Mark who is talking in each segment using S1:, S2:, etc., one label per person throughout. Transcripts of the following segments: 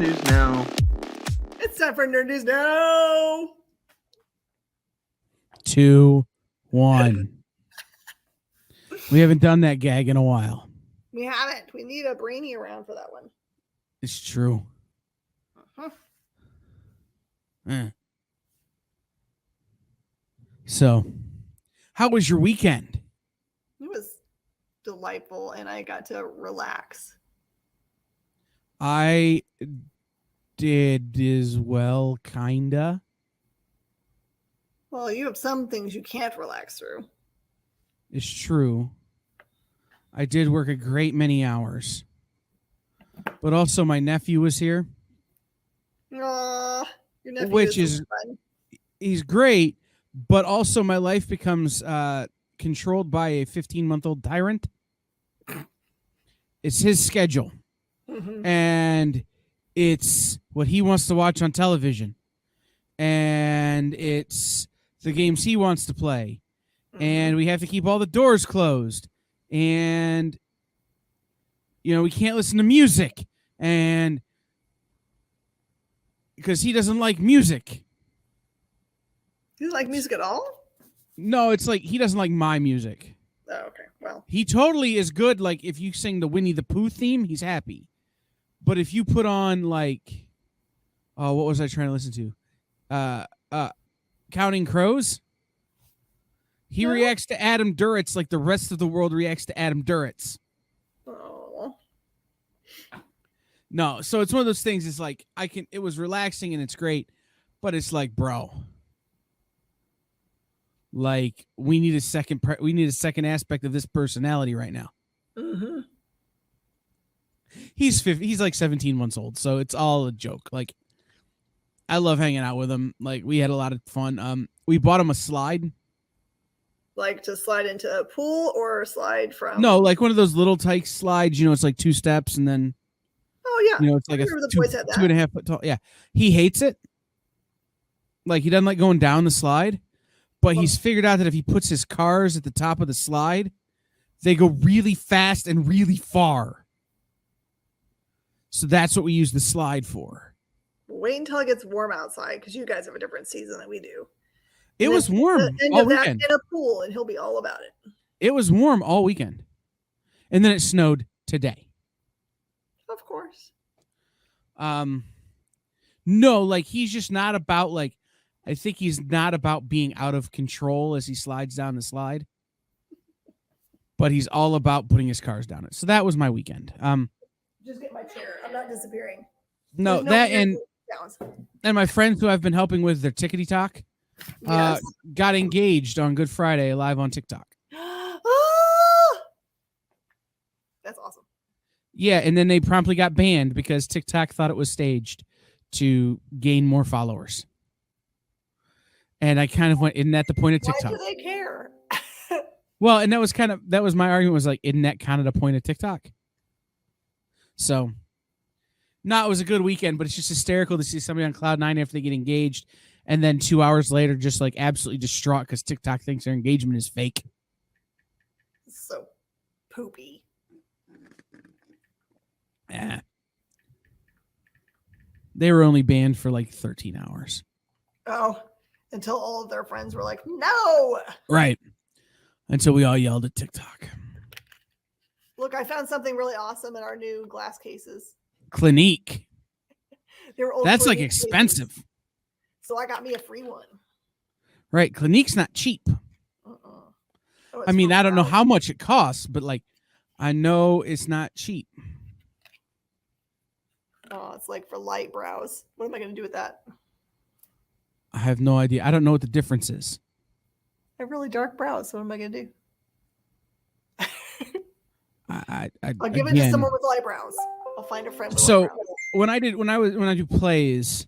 S1: News Now.
S2: It's time for Nerd News Now.
S3: 2, 1. We haven't done that gag in a while.
S2: We haven't. We need a brainy around for that one.
S3: It's true. So, how was your weekend?
S2: It was delightful, and I got to relax.
S3: I did as well, kinda.
S2: Well, you have some things you can't relax through.
S3: It's true. I did work a great many hours. But also my nephew was here.
S2: Your nephew
S3: Which
S2: is
S3: is
S2: fun.
S3: He's great, but also my life becomes controlled by a 15-month-old tyrant. It's his schedule.
S2: Mhm.
S3: And it's what he wants to watch on television. And it's the games he wants to play. And we have to keep all the doors closed. And, you know, we can't listen to music. And because he doesn't like music.
S2: Do you like music at all?
S3: No, it's like he doesn't like my music.
S2: Oh, okay. Well,
S3: He totally is good. Like, if you sing the Winnie the Pooh theme, he's happy. But if you put on, like, oh, what was I trying to listen to? Counting Crows? He reacts to Adam Duritz like the rest of the world reacts to Adam Duritz.
S2: oh,
S3: No, so it's one of those things. It's like it was relaxing and it's great, but it's like, bro, like we need a second aspect of this personality right now.
S2: mm-hmm.
S3: He's like 17 months old, so it's all a joke. Like, I love hanging out with him. Like, we had a lot of fun. We bought him a slide.
S2: Like to slide into a pool or slide from?
S3: No, like one of those little tyke slides. You know, it's like 2 steps and then.
S2: Oh yeah.
S3: You know, it's like
S2: I
S3: a
S2: remember the boys had that.
S3: 2.5 foot tall. Yeah, he hates it. Like, he doesn't like going down the slide, but he's figured out that if he puts his cars at the top of the slide, they go really fast and really far. So that's what we use the slide for.
S2: Wait until it gets warm outside because you guys have a different season than we do.
S3: It
S2: And
S3: was
S2: then
S3: warm
S2: the end
S3: all
S2: of that
S3: weekend.
S2: in a pool, and he'll be all about it.
S3: It was warm all weekend. And then it snowed today.
S2: Of course.
S3: No, like he's just not about like I think he's not about being out of control as he slides down the slide. But he's all about putting his cars down it. So that was my weekend.
S2: Just get my chair. I'm not disappearing.
S3: No,
S2: There's
S3: that
S2: weird sounds.
S3: and my friends who I've been helping with their tickety talk
S2: Yes.
S3: got engaged on Good Friday live on TikTok.
S2: Ah! That's awesome.
S3: Yeah, and then they promptly got banned because TikTok thought it was staged to gain more followers. And I kind of went, isn't that the point of TikTok?
S2: Why do they care?
S3: Well, and that was my argument was like, isn't that kind of the point of TikTok? So, no, it was a good weekend, but it's just hysterical to see somebody on Cloud 9 after they get engaged, and then 2 hours later, just like absolutely distraught because TikTok thinks their engagement is fake.
S2: So poopy.
S3: Yeah. They were only banned for like 13 hours.
S2: Oh, until all of their friends were like, no.
S3: Right. Until we all yelled at TikTok.
S2: Look, I found something really awesome in our new glass cases.
S3: Clinique.
S2: They were old
S3: That's like
S2: Clinique cases.
S3: expensive.
S2: So I got me a free one.
S3: Right. Clinique's not cheap.
S2: Oh, it's
S3: I mean,
S2: from
S3: I don't know
S2: Ralph.
S3: how much it costs, but like, I know it's not cheap.
S2: Oh, it's like for light brows. What am I going to do with that?
S3: I have no idea. I don't know what the difference is.
S2: I have really dark brows. So what am I going to do? I'll give it to someone with light brows. I'll find a friend with
S3: So
S2: light brows.
S3: when I do plays,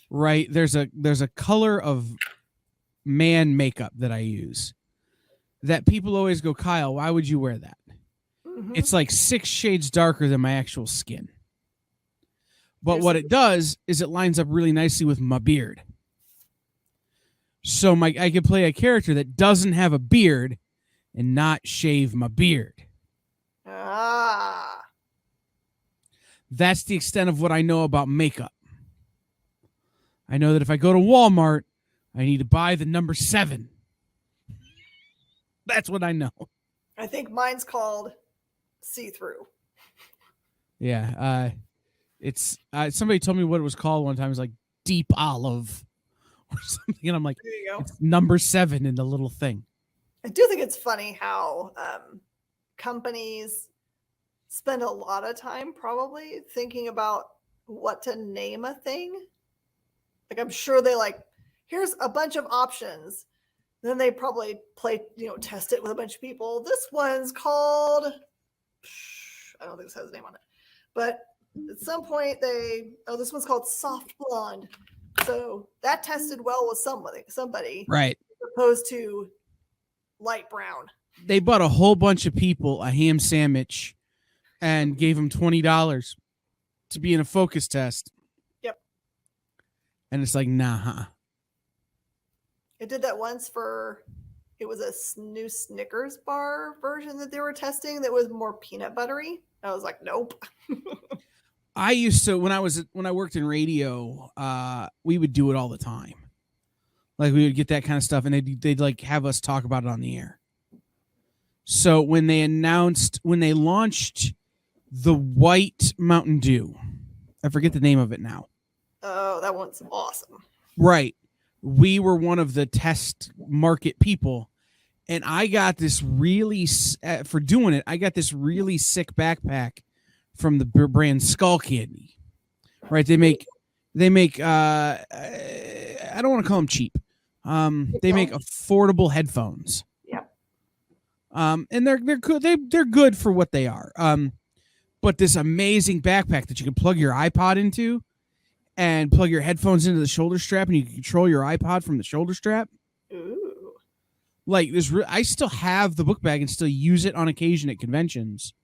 S3: right? There's a color of man makeup that I use that people always go, Kyle, why would you wear that?
S2: Mhm.
S3: It's like 6 shades darker than my actual skin. But what it does is it lines up really nicely with my beard. So I could play a character that doesn't have a beard and not shave my beard.
S2: Ah.
S3: That's the extent of what I know about makeup. I know that if I go to Walmart, I need to buy the number 7. That's what I know.
S2: I think mine's called see-through.
S3: Yeah. It's somebody told me what it was called one time. It was like deep olive or something. And I'm like,
S2: There you go.
S3: it's number 7 in the little thing.
S2: I do think it's funny how companies spend a lot of time probably thinking about what to name a thing. Like I'm sure they like, here's a bunch of options. Then they probably test it with a bunch of people. This one's called, I don't think this has a name on it, but at some point this one's called soft blonde. So that tested well with somebody,
S3: Right.
S2: as opposed to light brown.
S3: They bought a whole bunch of people a ham sandwich and gave them $20 to be in a focus test.
S2: Yep.
S3: And it's like, nah.
S2: It did that once it was a new Snickers bar version that they were testing that was more peanut buttery. I was like, nope.
S3: I used to, when I worked in radio, we would do it all the time. Like we would get that kind of stuff and they'd like have us talk about it on the air. So when they launched the white Mountain Dew, I forget the name of it now.
S2: Oh, that one's awesome.
S3: Right. We were one of the test market people. And I got this really, for doing it, I got this really sick backpack from the brand Skull Candy. Right. They make, I don't want to call them cheap. They make affordable headphones.
S2: Yeah.
S3: And they're good. They're good for what they are. But this amazing backpack that you can plug your iPod into and plug your headphones into the shoulder strap and you can control your iPod from the shoulder strap.
S2: Ooh.
S3: Like this, I still have the book bag and still use it on occasion at conventions.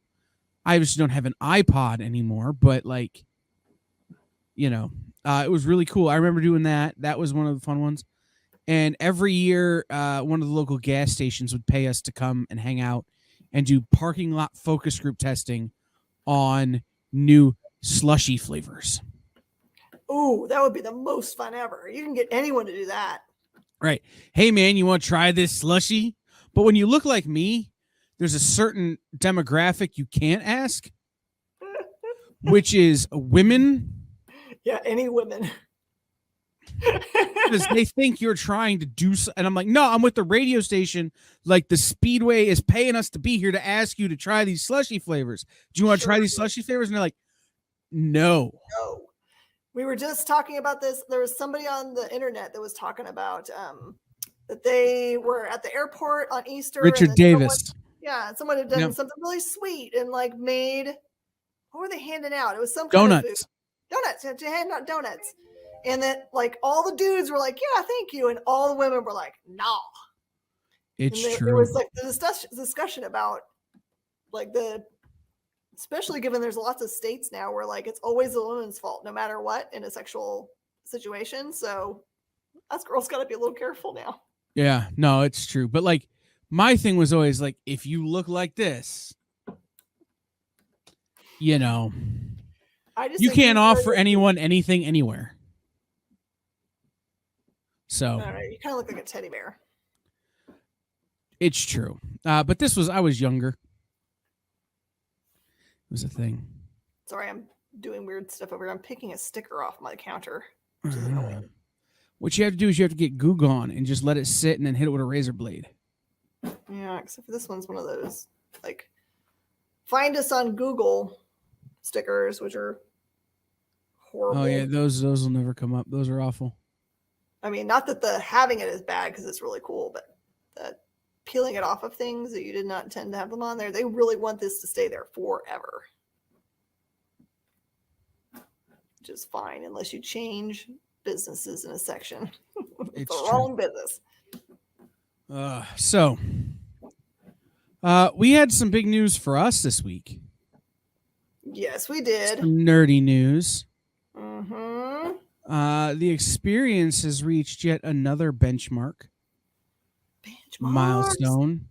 S3: I just don't have an iPod anymore, but like, it was really cool. I remember doing that. That was one of the fun ones. And every year, one of the local gas stations would pay us to come and hang out and do parking lot focus group testing on new slushy flavors.
S2: Ooh, that would be the most fun ever. You can get anyone to do that.
S3: Right. Hey, man, you want to try this slushy? But when you look like me, there's a certain demographic you can't ask, which is women.
S2: Yeah, any women.
S3: Because they think you're trying to do so, and I'm like, no, I'm with the radio station. Like the Speedway is paying us to be here to ask you to try these slushy flavors. Do you want to try these slushy flavors? And they're like, no.
S2: We were just talking about this. There was somebody on the internet that was talking about that they were at the airport on Easter.
S3: Richard Davis.
S2: Someone had done something really sweet and like made, what were they handing out? It was some kind of food. Donuts. To hand out donuts. And that like all the dudes were like, yeah, thank you. And all the women were like, nah.
S3: It's true.
S2: There was like the discussion about like especially given there's lots of states now where like it's always the woman's fault no matter what in a sexual situation. So us girls got to be a little careful now. Yeah,
S3: no, it's true. But like my thing was always like, if you look like this, you can't offer anyone anything anywhere. So
S2: you kind of look like a teddy bear.
S3: It's true. But I was younger. It was a thing.
S2: Sorry, I'm doing weird stuff over here. I'm picking a sticker off my counter.
S3: What you have to do is you have to get Goo Gone and just let it sit and then hit it with a razor blade.
S2: Yeah, except for this one's one of those, like, find us on Google stickers, which are horrible.
S3: Oh, yeah, those will never come up. Those are awful.
S2: I mean, not that the having it is bad because it's really cool, but the peeling it off of things that you did not intend to have them on there, they really want this to stay there forever. Which is fine unless you change businesses in a section. It's the wrong business.
S3: So we had some big news for us this week.
S2: Yes, we did.
S3: Some nerdy news.
S2: Mm-hmm.
S3: The Experience has reached yet another milestone,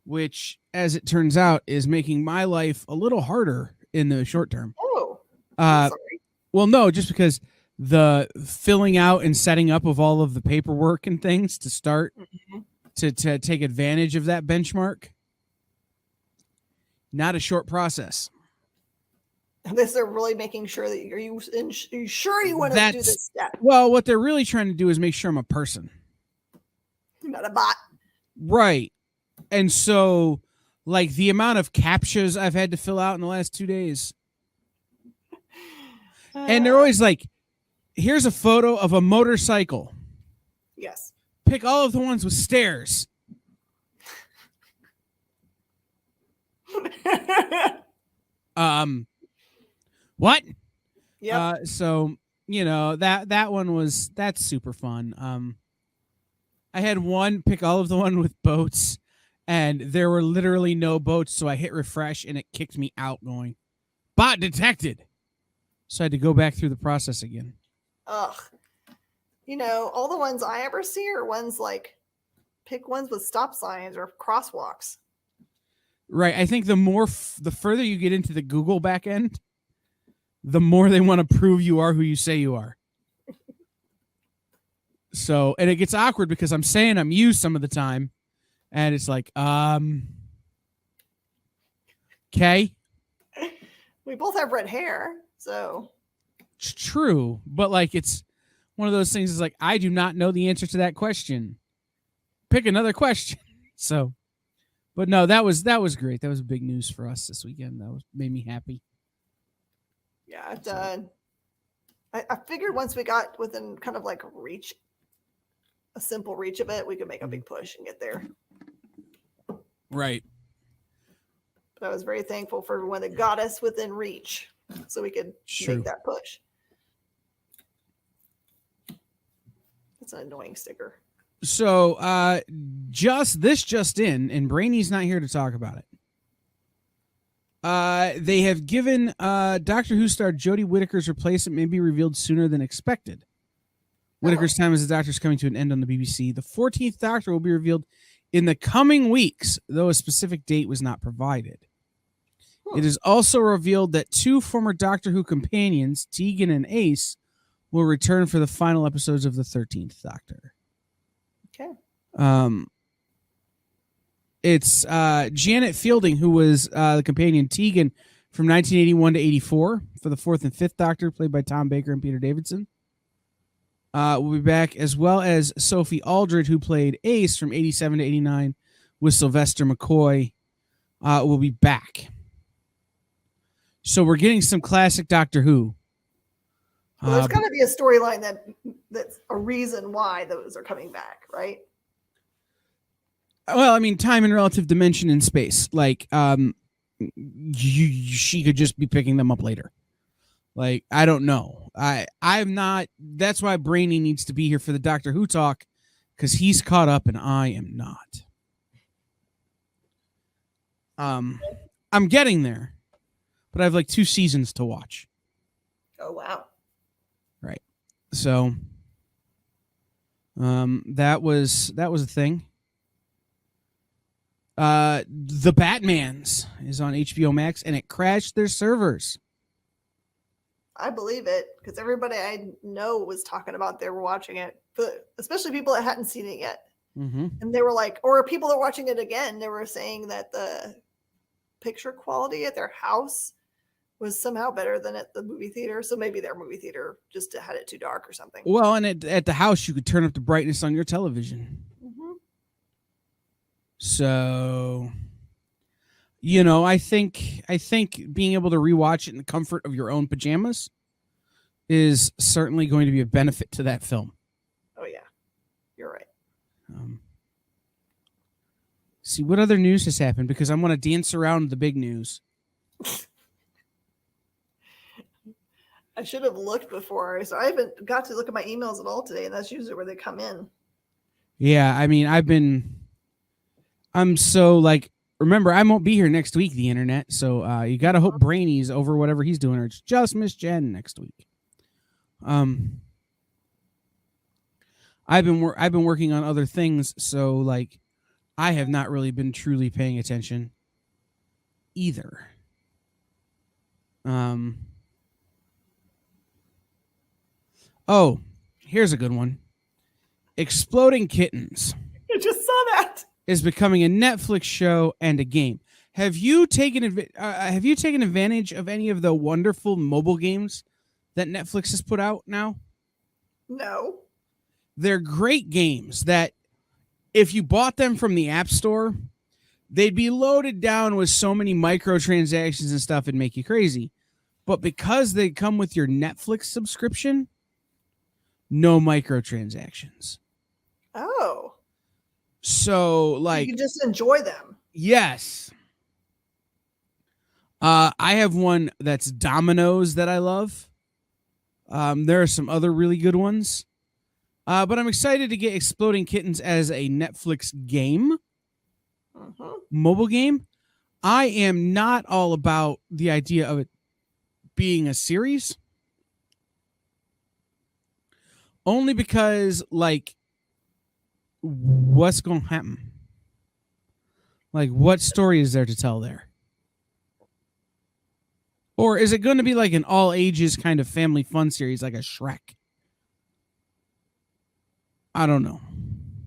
S3: which, as it turns out, is making my life a little harder in the short term.
S2: Oh, I'm
S3: Uh,
S2: sorry.
S3: well, no, just because the filling out and setting up of all of the paperwork and things to start
S2: Mhm.
S3: to take advantage of that benchmark, not a short process.
S2: This they're really making sure that are you sure you want to do
S3: That's
S2: this step,
S3: well, what they're really trying to do is make sure I'm a person.
S2: not a bot.
S3: Right. And so, like, the amount of captchas I've had to fill out in the last 2 days. And they're always like, here's a photo of a motorcycle.
S2: Yes.
S3: Pick all of the ones with stairs. What?
S2: Yep.
S3: So, you know, that one that's super fun. I had one pick all of the one with boats, and there were literally no boats, so I hit refresh and it kicked me out going, bot detected. So I had to go back through the process again.
S2: Ugh. You know, all the ones I ever see are ones like pick ones with stop signs or crosswalks.
S3: Right. I think the further you get into the Google back end, the more they want to prove you are who you say you are. So, and it gets awkward because I'm saying I'm you some of the time, and it's like, okay.
S2: We both have red hair, so
S3: It's true, but like it's one of those things is like I do not know the answer to that question. Pick another question. So, but no, that was great. That was big news for us this weekend. That made me happy.
S2: yeah, I figured once we got within kind of like a simple reach of it, we could make a big push and get there.
S3: Right.
S2: But I was very thankful for when it got us within reach, so we could make that push. That's an annoying sticker.
S3: So, just in, and Brainy's not here to talk about it. They have given Doctor Who star Jodie Whittaker's replacement may be revealed sooner than expected. Whittaker's time as the Doctor is coming to an end on the BBC. The 14th Doctor will be revealed in the coming weeks, though a specific date was not provided. It is also revealed that 2 former Doctor Who companions, Tegan and Ace, will return for the final episodes of the 13th Doctor.
S2: Okay.
S3: It's Janet Fielding, who was the companion Tegan from 1981 to 84 for the 4th and 5th Doctor, played by Tom Baker and Peter Davidson. Will be back, as well as Sophie Aldred, who played Ace from 87 to 89 with Sylvester McCoy, will be back. So we're getting some classic Doctor Who.
S2: Well, there's got to be a storyline that's a reason why those are coming back, right?
S3: Well, I mean, time and relative dimension in space. Like, she could just be picking them up later. Like, I don't know. I'm not. That's why Brainy needs to be here for the Doctor Who talk, because he's caught up and I am not. I'm getting there, but I have like 2 seasons to watch.
S2: Oh wow!
S3: Right. So, that was a thing. The Batmans is on HBO Max, and it crashed their servers.
S2: I believe it, because everybody I know was talking about they were watching it, but especially people that hadn't seen it yet.
S3: Mm-hmm.
S2: And they were like, or people that are watching it again, they were saying that the picture quality at their house was somehow better than at the movie theater. So maybe their movie theater just had it too dark or something.
S3: Well, and at the house, you could turn up the brightness on your television.
S2: Mm-hmm.
S3: So, you know, I think being able to rewatch it in the comfort of your own pajamas is certainly going to be a benefit to that film.
S2: Oh yeah, you're right.
S3: See what other news has happened, because I want to dance around the big news.
S2: I should have looked before, so I haven't got to look at my emails at all today, and that's usually where they come in.
S3: Yeah, I mean, I'm so like, remember, I won't be here next week, the internet. So you got to hope Brainy's over whatever he's doing, or it's just Miss Jen next week. I've been working on other things, so like, I have not really been truly paying attention either. Um. Oh, here's a good one. Exploding Kittens
S2: I just saw that.
S3: is becoming a Netflix show and a game. Have you taken advantage of any of the wonderful mobile games that Netflix has put out now?
S2: No.
S3: They're great games that if you bought them from the App Store, they'd be loaded down with so many microtransactions and stuff it'd make you crazy. But because they come with your Netflix subscription, no microtransactions.
S2: Oh.
S3: So, like,
S2: you can just enjoy them.
S3: yes. I have one that's Domino's that I love. There are some other really good ones. But I'm excited to get Exploding Kittens as a Netflix game, mobile game. I am not all about the idea of it being a series. Only because, like, what's going to happen? Like, what story is there to tell there? Or is it going to be like an all ages kind of family fun series like a Shrek? I don't know.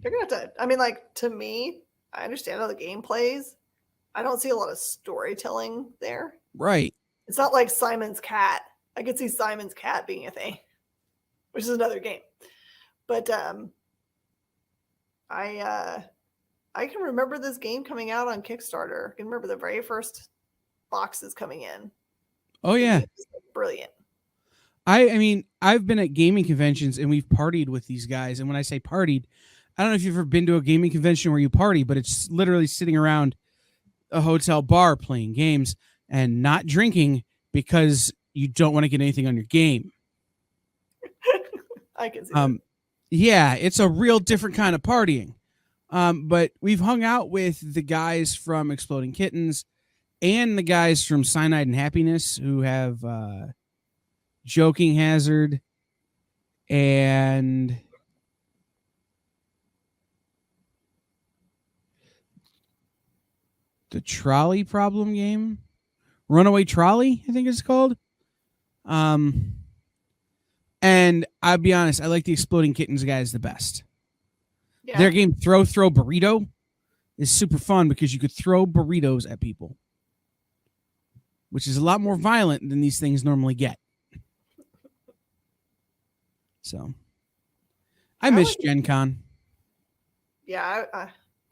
S2: They're going to have to, I mean, like, to me, I understand how the game plays. I don't see a lot of storytelling there.
S3: Right.
S2: It's not like Simon's Cat. I could see Simon's Cat being a thing, which is another game. But I can remember this game coming out on Kickstarter. I can remember the very first boxes coming in.
S3: Oh, yeah.
S2: Brilliant.
S3: I mean, I've been at gaming conventions and we've partied with these guys. And when I say partied, I don't know if you've ever been to a gaming convention where you party, but it's literally sitting around a hotel bar playing games and not drinking because you don't want to get anything on your game.
S2: I can see that.
S3: Yeah, it's a real different kind of partying. But we've hung out with the guys from Exploding Kittens and the guys from Cyanide and Happiness who have Joking Hazard and the Trolley Problem game. Runaway Trolley, I think it's called. And I'll be honest, I like the Exploding Kittens guys the best.
S2: Yeah.
S3: Their game Throw Burrito is super fun because you could throw burritos at people, which is a lot more violent than these things normally get. So, I miss Gen Con.
S2: Yeah,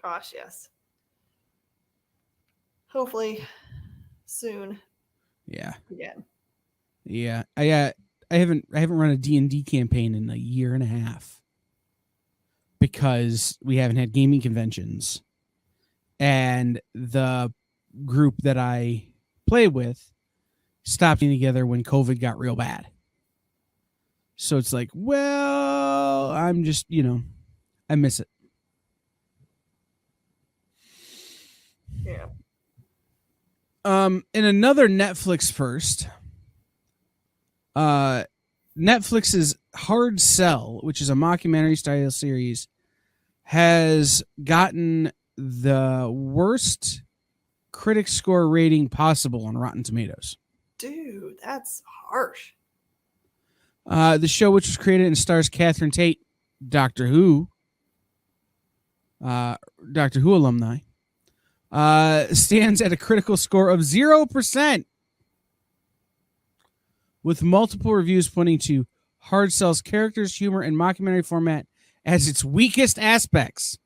S2: gosh, yes. Hopefully soon.
S3: Yeah.
S2: Again.
S3: Yeah. I haven't run a D&D campaign in a year and a half because we haven't had gaming conventions. And the group that I play with stopped getting together when COVID got real bad. So it's like, well, I'm just, I miss it.
S2: Yeah.
S3: In another Netflix first, Netflix's Hard Sell, which is a mockumentary style series, has gotten the worst critic score rating possible on Rotten Tomatoes.
S2: Dude, that's harsh.
S3: The show, which was created and stars Catherine Tate, Doctor Who alumni, stands at a critical score of 0%, with multiple reviews pointing to Hard Cell's characters, humor, and mockumentary format as its weakest aspects.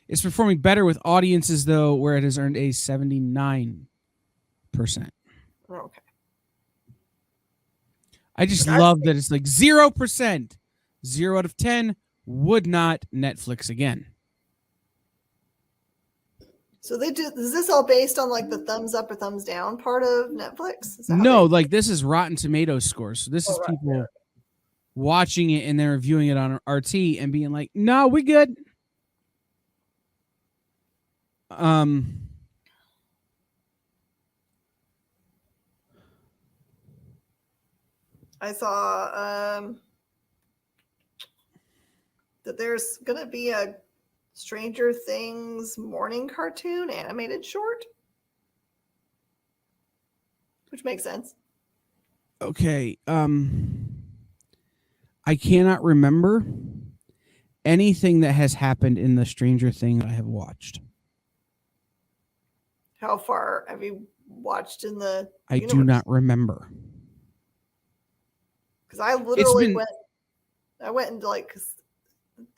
S3: It's performing better with audiences, though, where it has earned a 79%.
S2: Okay.
S3: I just love that it's like 0%. 0 out of 10 would not Netflix again.
S2: So is this all based on like the thumbs up or thumbs down part of Netflix?
S3: No, like this is Rotten Tomatoes scores. So this is people watching it and they're reviewing it on RT and being like, no, we good.
S2: I saw that there's gonna be a Stranger Things morning cartoon animated short. which makes sense.
S3: Okay. I cannot remember anything that has happened in the Stranger Things I have watched.
S2: How far have you watched in the
S3: I do not remember.
S2: Because I literally went into like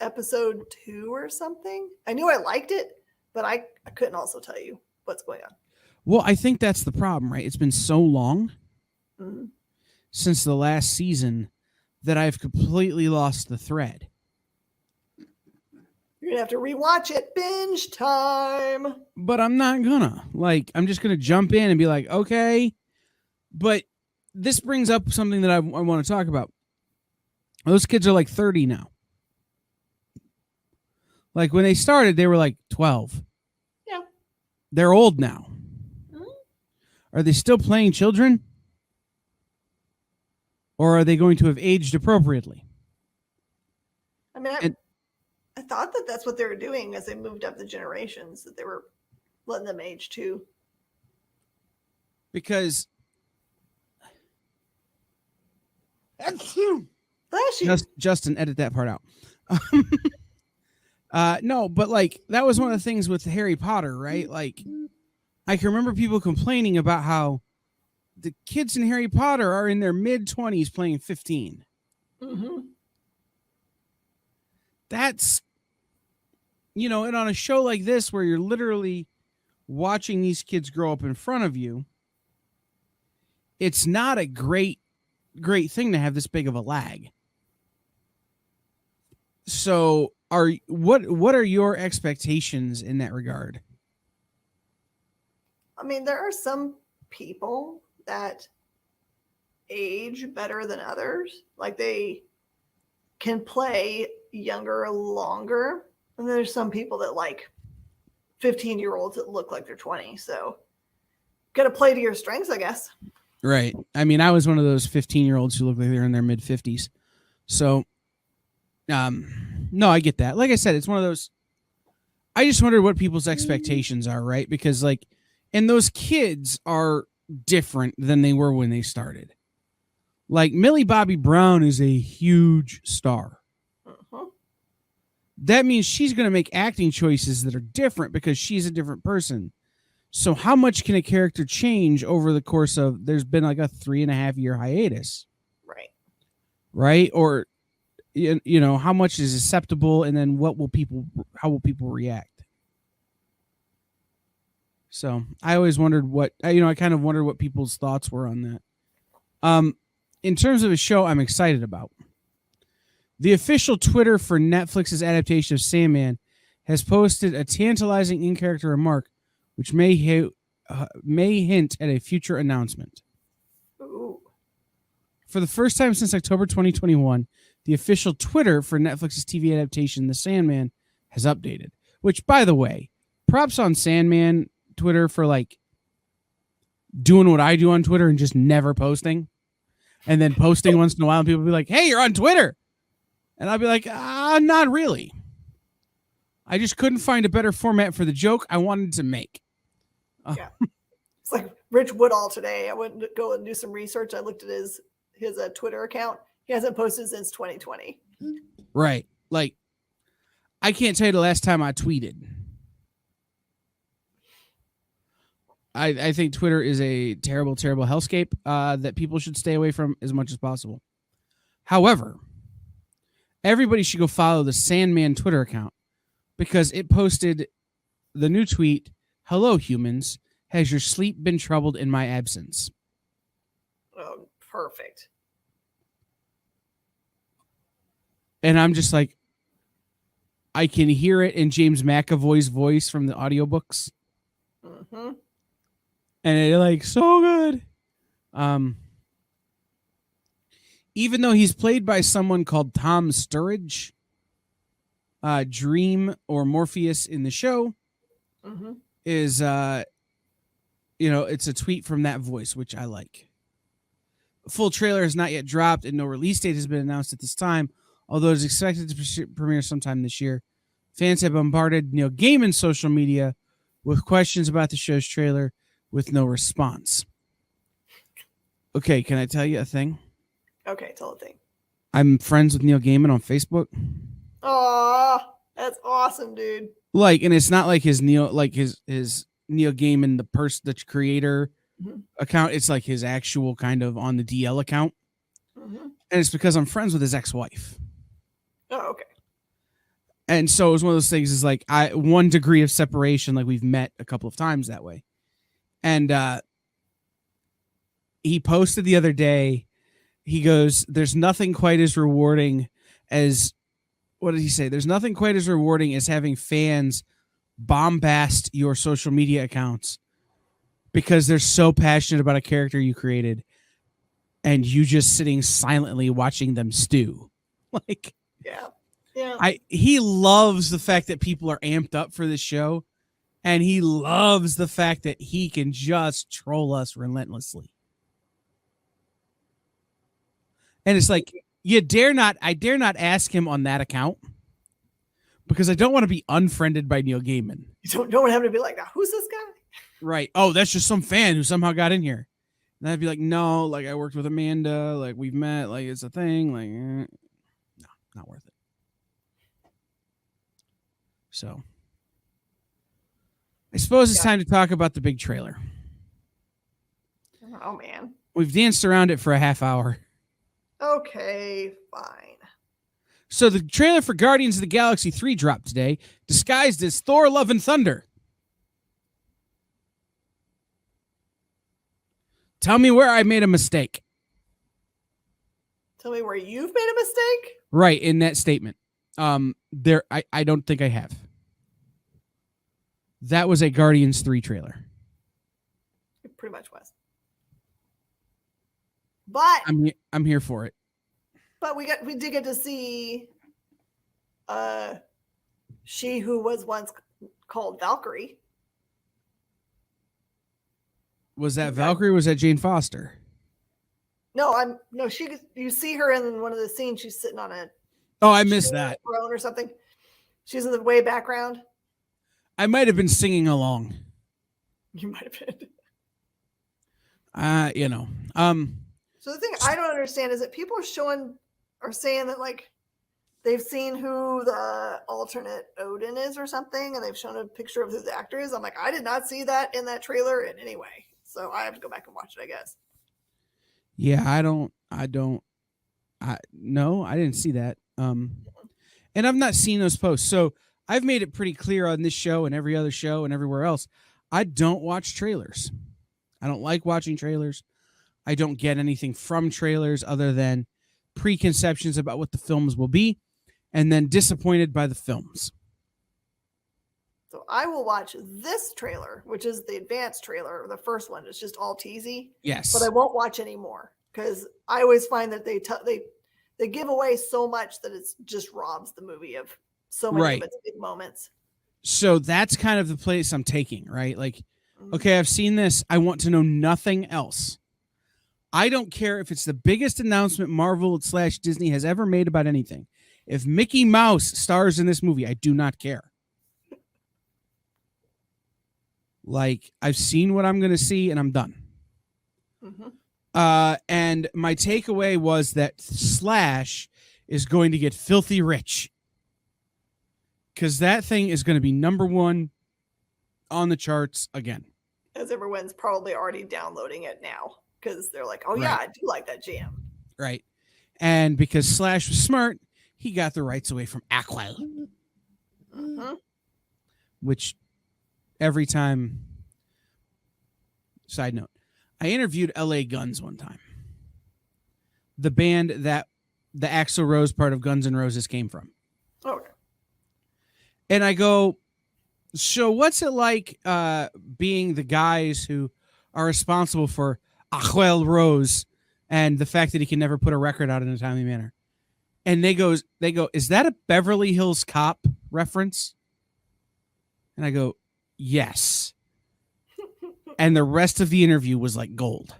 S2: episode 2 or something. I knew I liked it, but I couldn't also tell you what's going on.
S3: Well, I think that's the problem, right? It's been so long since the last season that I've completely lost the thread.
S2: You're going to have to rewatch it. Binge time.
S3: But I'm not gonna. Like, I'm just going to jump in and be like, okay. But this brings up something that I want to talk about. Those kids are like 30 now. Like, when they started, they were like 12.
S2: Yeah.
S3: They're old now. Are they still playing children? Or are they going to have aged appropriately?
S2: I mean, I thought that that's what they were doing as they moved up the generations, that they were letting them age too.
S3: Because Justin, edit that part out. No, but like that was one of the things with Harry Potter, right? Like, I can remember people complaining about how the kids in Harry Potter are in their mid-20s playing 15. That's, and on a show like this where you're literally watching these kids grow up in front of you, it's not a great thing to have this big of a lag. So what are your expectations in that regard?
S2: I mean, there are some people that age better than others. Like they can play younger longer. And there's some people that like 15-year-olds that look like they're 20. So got to play to your strengths, I guess.
S3: Right. I mean, I was one of those 15-year-olds who look like they're in their mid-50s. So, no, I get that. Like I said, it's one of those. I just wondered what people's expectations are, right? Because, like, and those kids are different than they were when they started. Like, Millie Bobby Brown is a huge star. That means she's going to make acting choices that are different because she's a different person. So how much can a character change over the course of, there's been like a 3.5 year hiatus. Right. Or, how much is acceptable, and then how will people react? So I always wondered I kind of wondered what people's thoughts were on that. In terms of a show I'm excited about, the official Twitter for Netflix's adaptation of Sandman has posted a tantalizing in-character remark, which may hint at a future announcement.
S2: Ooh.
S3: For the first time since October 2021, the official Twitter for Netflix's TV adaptation, The Sandman, has updated. Which, by the way, props on Sandman Twitter for like doing what I do on Twitter and just never posting, and then posting once in a while, and people will be like, "Hey, you're on Twitter," and I'll be like, "Not really. I just couldn't find a better format for the joke I wanted to make."
S2: Yeah, it's like Rich Woodall today. I went to go and do some research. I looked at his Twitter account. He hasn't posted since 2020.
S3: Right. Like, I can't tell you the last time I tweeted. I think Twitter is a terrible, terrible hellscape that people should stay away from as much as possible. However, everybody should go follow the Sandman Twitter account because it posted the new tweet, "Hello, humans. Has your sleep been troubled in my absence?"
S2: Oh, perfect.
S3: And I'm just like, I can hear it in James McAvoy's voice from the audiobooks. And it's like so good. Even though he's played by someone called Tom Sturridge, Dream or Morpheus in the show is, it's a tweet from that voice, which I like. A full trailer has not yet dropped and no release date has been announced at this time, although it's expected to premiere sometime this year. Fans have bombarded Neil Gaiman's social media with questions about the show's trailer with no response. Okay, can I tell you a thing?
S2: Okay, tell the thing.
S3: I'm friends with Neil Gaiman on Facebook.
S2: Oh, that's awesome, dude.
S3: Like, and it's not like his Neil Neil Gaiman, the creator
S2: Mhm.
S3: account. It's like his actual kind of on the DL account.
S2: Mm-hmm.
S3: And it's because I'm friends with his ex-wife.
S2: Oh, okay.
S3: And so it was one of those things is like 1 degree of separation, like we've met a couple of times that way. And he posted the other day, he goes, there's nothing quite as rewarding as, what did he say? There's nothing quite as rewarding as having fans bombast your social media accounts because they're so passionate about a character you created and you just sitting silently watching them stew. Like,
S2: Yeah. Yeah.
S3: He loves the fact that people are amped up for this show, and he loves the fact that he can just troll us relentlessly. And it's like, I dare not ask him on that account because I don't want to be unfriended by Neil Gaiman.
S2: You don't have to be like, who's this guy?
S3: Right. Oh, that's just some fan who somehow got in here. And I'd be like, no, like I worked with Amanda, like we've met, like it's a thing, like no, not worth it. So I suppose it's time to talk about the big trailer.
S2: Oh man.
S3: We've danced around it for a half hour.
S2: Okay, fine.
S3: So the trailer for Guardians of the Galaxy 3 dropped today, disguised as Thor Love and Thunder. Tell me where I made a mistake.
S2: Tell me where you've made a mistake?
S3: Right, in that statement. I don't think I have. That was a Guardians 3 trailer.
S2: It pretty much was. But
S3: I'm here for it.
S2: But we did get to see she who was once called Valkyrie.
S3: Was that Valkyrie or was that Jane Foster?
S2: No, you see her in one of the scenes. She's sitting on a
S3: I missed that
S2: throne or something. She's in the way background.
S3: I might have been singing along.
S2: You might have been.
S3: So
S2: the thing I don't understand is that people are saying that like they've seen who the alternate Odin is or something, and they've shown a picture of who the actor is. I'm like, I did not see that in that trailer in any way, so I have to go back and watch it, I guess.
S3: Yeah, no, I didn't see that. And I've not seen those posts. So I've made it pretty clear on this show and every other show and everywhere else. I don't watch trailers. I don't like watching trailers. I don't get anything from trailers other than preconceptions about what the films will be and then disappointed by the films.
S2: So I will watch this trailer, which is the advanced trailer. The first one is just all teasy.
S3: Yes.
S2: But I won't watch any more because I always find that they give away so much that it just robs the movie of so many of its big moments.
S3: So that's kind of the place I'm taking, right? Like, okay, I've seen this. I want to know nothing else. I don't care if it's the biggest announcement Marvel / Disney has ever made about anything. If Mickey Mouse stars in this movie, I do not care. Like, I've seen what I'm going to see and I'm done.
S2: Mm-hmm.
S3: And my takeaway was that Slash is going to get filthy rich. Because that thing is going to be #1 on the charts again.
S2: As everyone's probably already downloading it now. Because they're like, oh, yeah, I do like that jam.
S3: Right. And because Slash was smart, he got the rights away from Aqua.
S2: Mm-hmm.
S3: Which every time... Side note. I interviewed LA Guns one time. The band that the Axl Rose part of Guns N' Roses came from.
S2: Okay.
S3: And I go, so what's it like being the guys who are responsible for Axl Rose and the fact that he can never put a record out in a timely manner? And they go, is that a Beverly Hills Cop reference? And I go, yes. And the rest of the interview was like gold.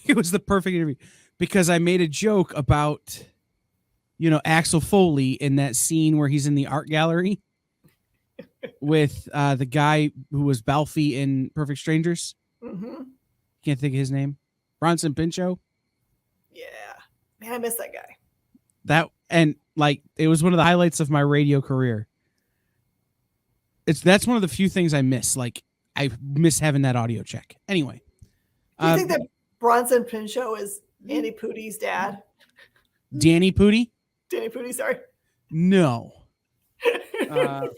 S3: It was the perfect interview because I made a joke about, Axel Foley in that scene where he's in the art gallery with the guy who was Balfi in Perfect Strangers.
S2: Mm-hmm.
S3: Can't think of his name. Bronson Pinchot.
S2: Yeah. Man, I miss that guy.
S3: It was one of the highlights of my radio career. That's one of the few things I miss. Like, I miss having that audio check. Anyway.
S2: Do you think that Bronson Pinchot is Andy Pootie's dad?
S3: Danny Pootie?
S2: Danny Pootie, sorry.
S3: No.
S2: But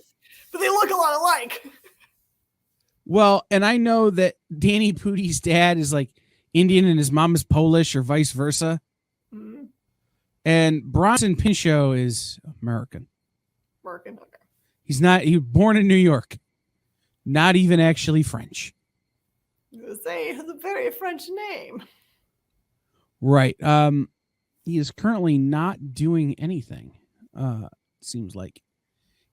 S2: they look a lot alike.
S3: Well, and I know that Danny Pootie's dad is like Indian and his mom is Polish or vice versa.
S2: Mm-hmm.
S3: And Bronson Pinchot is American.
S2: American, okay.
S3: He was born in New York. Not even actually French.
S2: He has a very French name.
S3: Right. He is currently not doing anything. Seems like.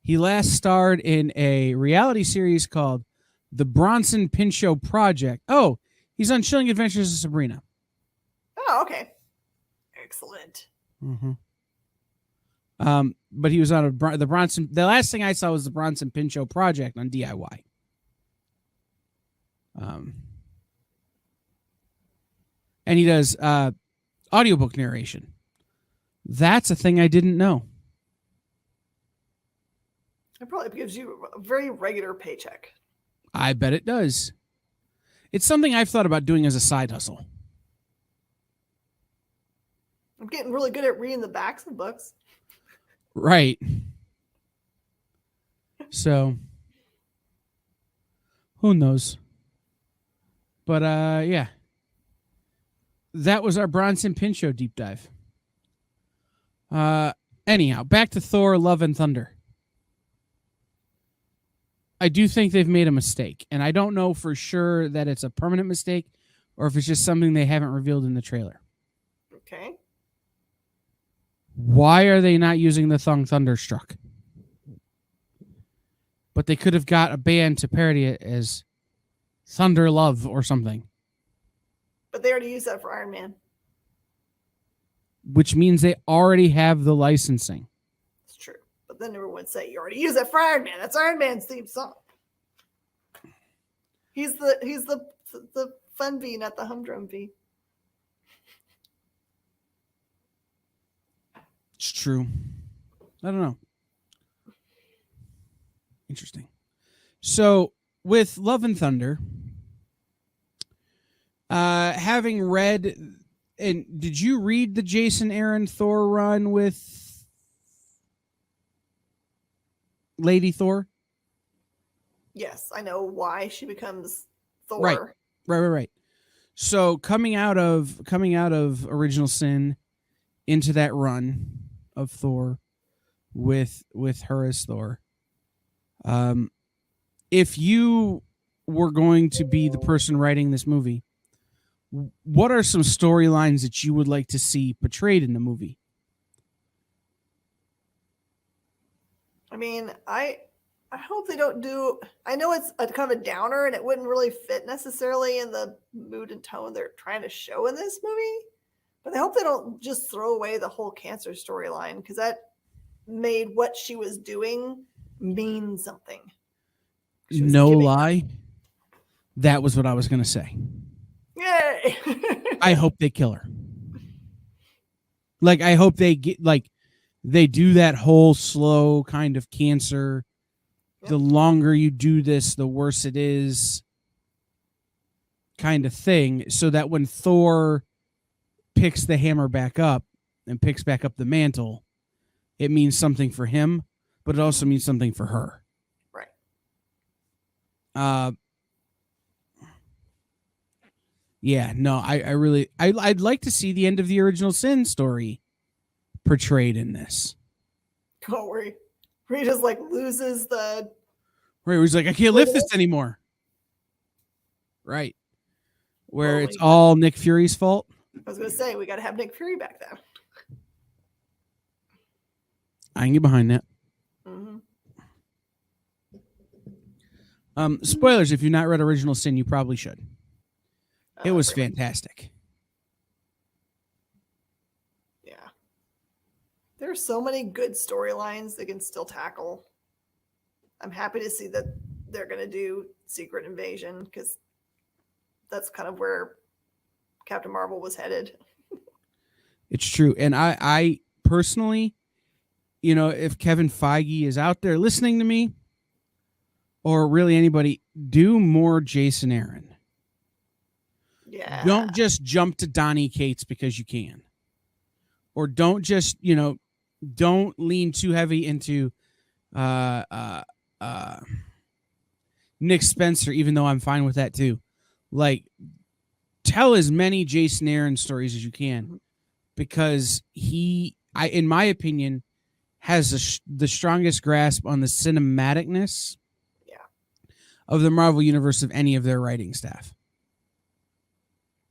S3: He last starred in a reality series called The Bronson Pinchot Project. Oh, he's on Chilling Adventures of Sabrina.
S2: Oh, okay. Excellent.
S3: Mm-hmm. But he was on the Bronson. The last thing I saw was the Bronson Pinchot Project on DIY. And he does audiobook narration. That's a thing I didn't know.
S2: It probably gives you a very regular paycheck.
S3: I bet it does. It's something I've thought about doing as a side hustle.
S2: I'm getting really good at reading the backs of books.
S3: Right. So, who knows? But, yeah. That was our Bronson Pinchot deep dive. Anyhow, back to Thor, Love and Thunder. I do think they've made a mistake, and I don't know for sure that it's a permanent mistake or if it's just something they haven't revealed in the trailer.
S2: Okay.
S3: Why are they not using the song Thunderstruck? But they could have got a band to parody it as Thunder Love or something.
S2: But they already used that for Iron Man.
S3: Which means they already have the licensing.
S2: It's true. But then everyone would say, you already used that for Iron Man. That's Iron Man's theme song. He's the fun bee, not the humdrum bee.
S3: It's true. I don't know. Interesting. So with Love and Thunder, having read, and did you read the Jason Aaron Thor run with Lady Thor?
S2: Yes, I know why she becomes Thor.
S3: Right. So coming out of Original Sin into that run of Thor with her as Thor, if you were going to be the person writing this movie, what are some storylines that you would like to see portrayed in the movie?
S2: I mean, I hope they don't do. I know it's a kind of a downer, and it wouldn't really fit necessarily in the mood and tone they're trying to show in this movie. But I hope they don't just throw away the whole cancer storyline, because that made what she was doing mean something.
S3: No lie, that was what I was going to say.
S2: Yay!
S3: I hope they kill her. Like, I hope they they do that whole slow kind of cancer. Yep. The longer you do this, the worse it is kind of thing. So that when Thor picks the hammer back up and picks back up the mantle, it means something for him, but it also means something for her.
S2: Right.
S3: Yeah, no, I'd like to see the end of the Original Sin story portrayed in this.
S2: Oh, where he just like loses the.
S3: Right, he's like, I can't lift this anymore. Right. Where it's all Nick Fury's fault.
S2: I was going to say, we got to have Nick Fury back then.
S3: I can get behind that.
S2: Mm-hmm.
S3: Spoilers, if you've not read Original Sin, you probably should. It was fantastic.
S2: Yeah. There are so many good storylines they can still tackle. I'm happy to see that they're going to do Secret Invasion, because that's kind of where Captain Marvel was headed.
S3: It's true. And I personally, if Kevin Feige is out there listening to me, or really anybody, do more Jason Aaron.
S2: Yeah.
S3: Don't just jump to Donny Cates because you can. Or don't just, don't lean too heavy into Nick Spencer, even though I'm fine with that too. Like, tell as many Jason Aaron stories as you can, because in my opinion, has the strongest grasp on the cinematicness of the Marvel Universe of any of their writing staff.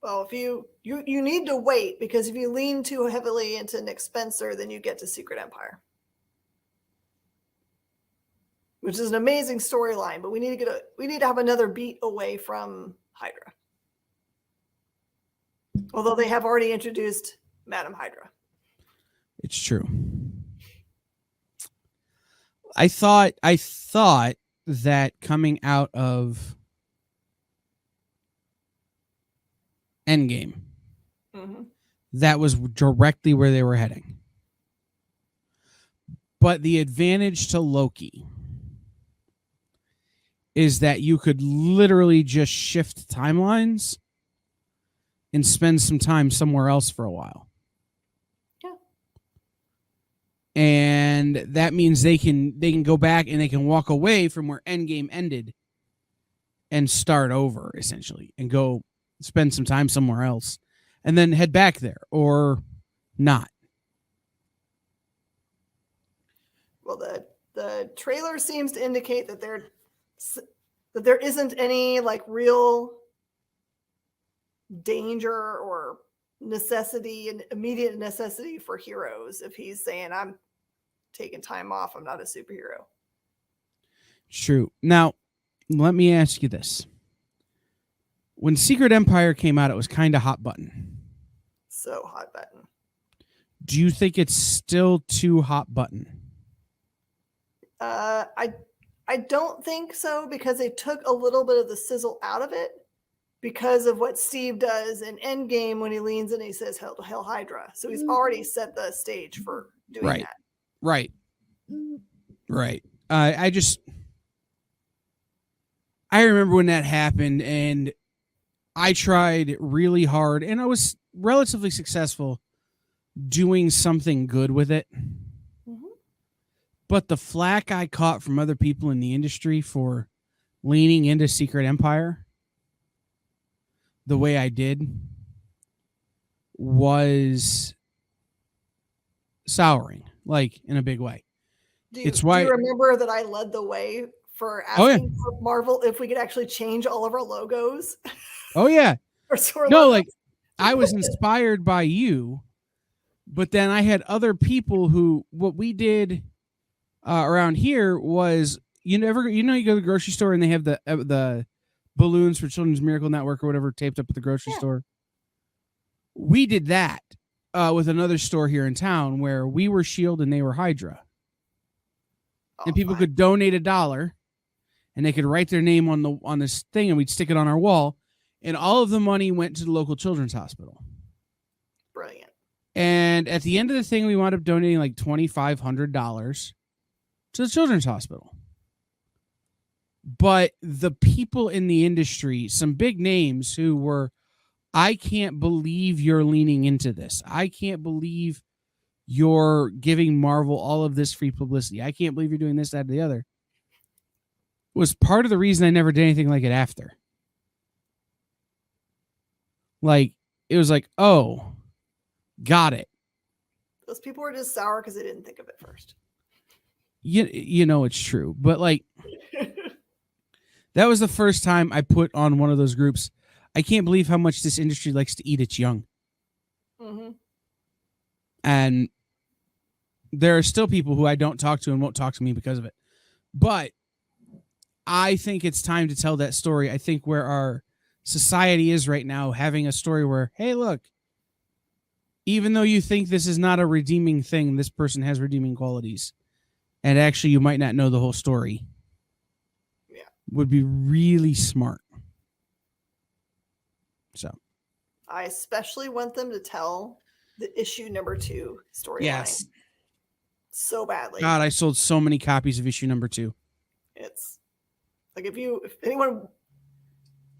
S2: Well, if you need to wait, because if you lean too heavily into Nick Spencer, then you get to Secret Empire, which is an amazing storyline. But we need to have another beat away from Hydra, although they have already introduced Madam Hydra.
S3: It's true. I thought that coming out of Endgame, that was directly where they were heading. But the advantage to Loki is that you could literally just shift timelines and spend some time somewhere else for a while.
S2: Yeah.
S3: And that means they can go back and they can walk away from where Endgame ended and start over, essentially, and go spend some time somewhere else and then head back there, or not.
S2: Well, the trailer seems to indicate that there isn't any like real danger or necessity and immediate necessity for heroes. If he's saying, I'm taking time off, I'm not a superhero.
S3: True. Now, let me ask you this. When Secret Empire came out, it was kind of hot button.
S2: So hot button.
S3: Do you think it's still too hot button?
S2: I don't think so, because they took a little bit of the sizzle out of it because of what Steve does in Endgame when he leans in and he says Hail Hydra. So he's already set the stage for doing that.
S3: Right. I remember when that happened, and I tried really hard, and I was relatively successful doing something good with it. But the flack I caught from other people in the industry for leaning into Secret Empire the way I did was souring, like, in a big way.
S2: Do you remember that I led the way for asking Marvel if we could actually change all of our logos?
S3: Oh, yeah.
S2: No,
S3: like, I was inspired by you, but then I had other people who, what we did around here was, you go to the grocery store and they have the balloons for Children's Miracle Network or whatever taped up at the grocery store. We did that with another store here in town where we were S.H.I.E.L.D. and they were Hydra. And people could donate $1 and they could write their name on this thing, and we'd stick it on our wall, and all of the money went to the local children's hospital.
S2: Brilliant.
S3: And at the end of the thing, we wound up donating like $2,500 to the children's hospital. But the people in the industry, some big names who were, I can't believe you're leaning into this. I can't believe you're giving Marvel all of this free publicity. I can't believe you're doing this, that, or the other. Was part of the reason I never did anything like it after. Like, it was like, oh, got it.
S2: Those people were just sour because they didn't think of it first.
S3: You know it's true. But, like, that was the first time I put on one of those groups, I can't believe how much this industry likes to eat its young. And there are still people who I don't talk to and won't talk to me because of it. But I think it's time to tell that story. I think where our society is right now, having a story where, hey, look, even though you think this is not a redeeming thing, this person has redeeming qualities. And actually, you might not know the whole story. Would be really smart. So
S2: I especially want them to tell the issue number 2 storyline
S3: Yes.
S2: so badly.
S3: God, I sold so many copies of issue number 2.
S2: It's like if anyone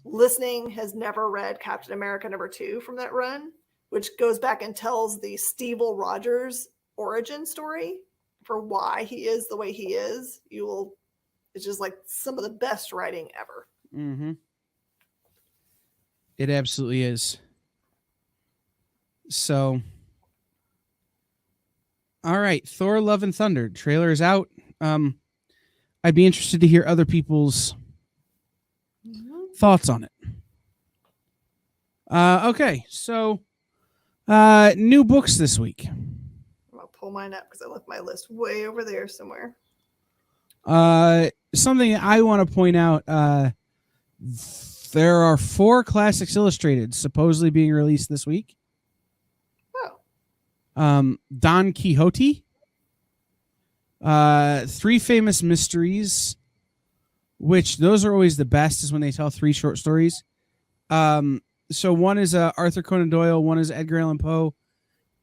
S2: listening has never read Captain America number 2 from that run, which goes back and tells the Steve Rogers origin story for why he is the way he is, it's just like some of the best writing ever.
S3: Mm-hmm. It absolutely is. So, all right, Thor: Love and Thunder trailer is out. I'd be interested to hear other people's thoughts on it. Okay, so new books this week.
S2: I'm gonna pull mine up because I left my list way over there somewhere.
S3: Something I want to point out. There are 4 Classics Illustrated supposedly being released this week.
S2: Oh.
S3: Don Quixote. 3 Famous Mysteries, which those are always the best, is when they tell 3 short stories. So one is Arthur Conan Doyle, one is Edgar Allan Poe,